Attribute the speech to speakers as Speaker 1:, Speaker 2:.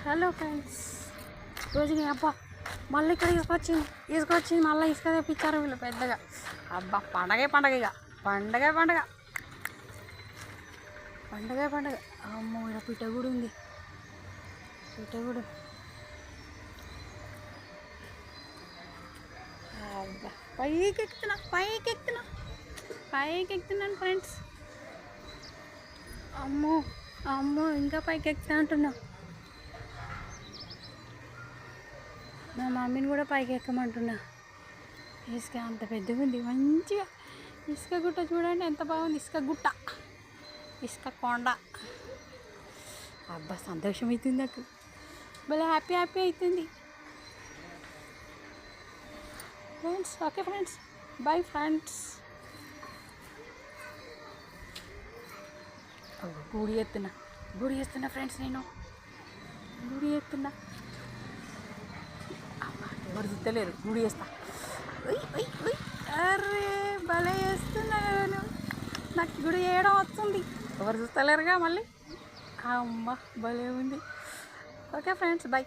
Speaker 1: Hello friends, రోజు అబ్బా మళ్ళీ ఇక్కడ తీసుకొచ్చింది మళ్ళీ ఇసుక తెప్పించారు వీళ్ళు పెద్దగా. అబ్బా పండగే పండగ, ఇక పండగే పండగ పండగే పండగ. అమ్మో ఇక్కడ పిట్టగూడు ఉంది, పిట్టగూడు. అబ్బా పైకి ఎక్కుతున్నాను ఫ్రెండ్స్. అమ్మో అమ్మో ఇంకా పైకి ఎక్కుతా అంటున్నా. మా మమ్మీని కూడా పైకి ఎక్కమంటున్నా. ఇసుక అంత పెద్దగా ఉంది, మంచిగా ఇసుక గుట్ట చూడండి ఎంత బాగుంది. ఇసుక గుట్ట, ఇసుక కొండ. అబ్బా సంతోషం అవుతుంది నాకు, భలే హ్యాపీ అవుతుంది friends. Okay friends, bye friends. గుడి ఎత్తున్నా ఫ్రెండ్స్, నేను గుడి ఎత్తున్నా. ఎవరు చూస్తలేరు, గుడి వేస్తా. అరే భలే వేస్తున్నా నేను, నాకు గుడి వేయడం వస్తుంది, ఎవరు చూస్తలేరుగా మళ్ళీ. అమ్మ భలే ఉంది. Okay friends, by.